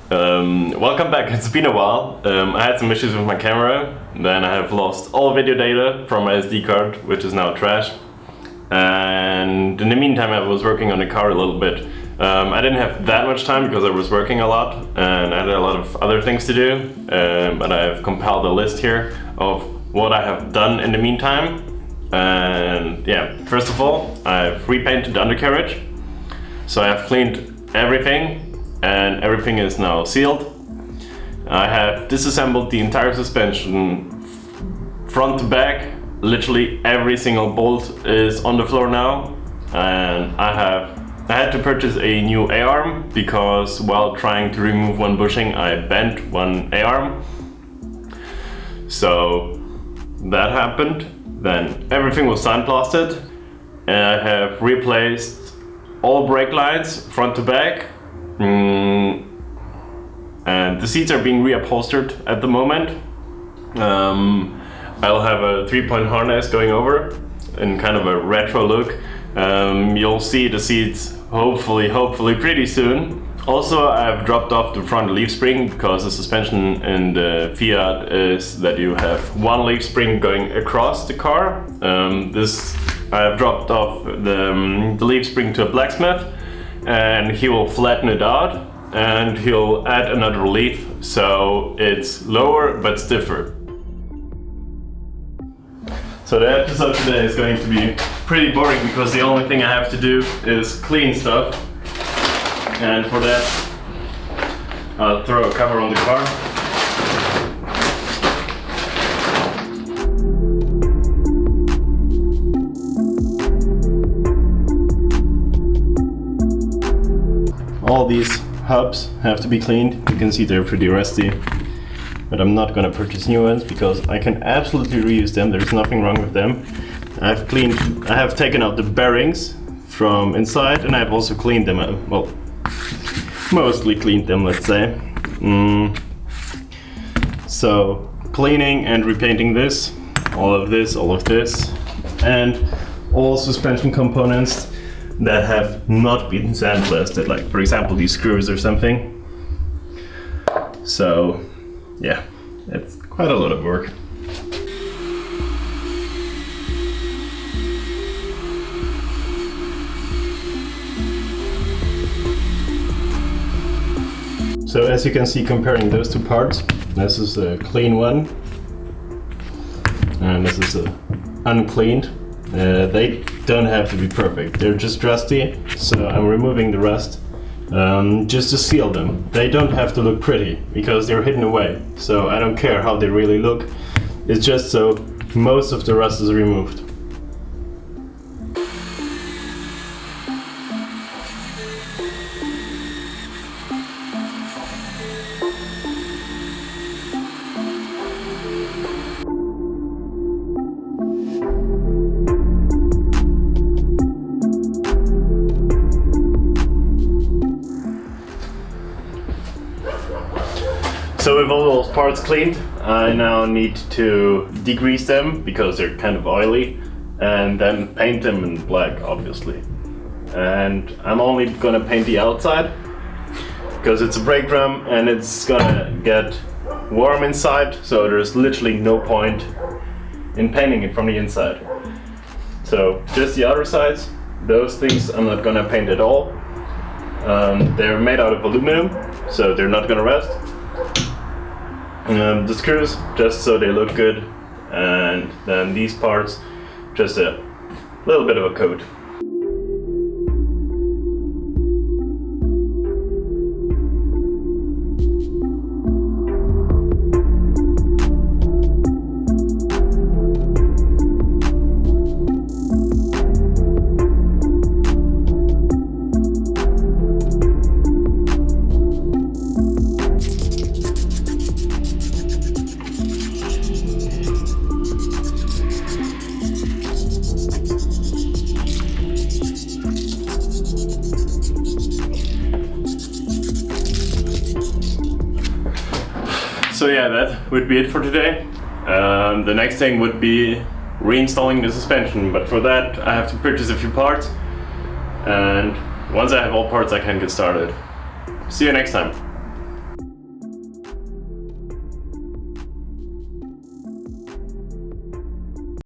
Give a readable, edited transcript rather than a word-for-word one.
Welcome back. It's been a while. I had some issues with my camera, then I have lost all video data from my SD card, which is now trash. And in the meantime I was working on the car a little bit. I didn't have that much time because I was working a lot and I had a lot of other things to do, but I have compiled a list here of what I have done in the meantime. And yeah, first of all, I've repainted the undercarriage. So I have cleaned everything and everything is now sealed. I have disassembled the entire suspension front to back. Literally every single bolt is on the floor now, and I had to purchase a new A-arm because while trying to remove one bushing I bent one A-arm. So that happened. Then everything was sandblasted and I have replaced all brake lines front to back. And the seats are being reupholstered at the moment. I'll have a 3-point harness going over in kind of a retro look. You'll see the seats hopefully pretty soon. Also, I've dropped off the front leaf spring because the suspension in the Fiat is that you have one leaf spring going across the car. I've dropped off the leaf spring to a blacksmith and he will flatten it out and he'll add another leaf so it's lower but stiffer. So the episode today is going to be pretty boring because the only thing I have to do is clean stuff, and for that I'll throw a cover on the car. All these hubs have to be cleaned. You can see they're pretty rusty. But I'm not gonna purchase new ones because I can absolutely reuse them. There's nothing wrong with them. I have taken out the bearings from inside and I've also cleaned them, well, mostly cleaned them, let's say. So cleaning and repainting this, all of this, and all suspension components that have not been sandblasted, like for example these screws or something. So yeah, it's quite a lot of work. So as you can see, comparing those two parts, this is a clean one and this is a uncleaned. They don't have to be perfect, they're just rusty, so I'm removing the rust just to seal them. They don't have to look pretty because they're hidden away, so I don't care how they really look. It's just so most of the rust is removed. So with all those parts cleaned, I now need to degrease them because they're kind of oily, and then paint them in black, obviously. And I'm only gonna paint the outside because it's a brake drum and it's gonna get warm inside, so there's literally no point in painting it from the inside. So just the outer sides, those things I'm not gonna paint at all. They're made out of aluminum, so they're not gonna rust. The screws, just so they look good, and then these parts, just a little bit of a coat. So yeah, that would be it for today. The next thing would be reinstalling the suspension, but for that I have to purchase a few parts, and once I have all parts I can get started. See you next time.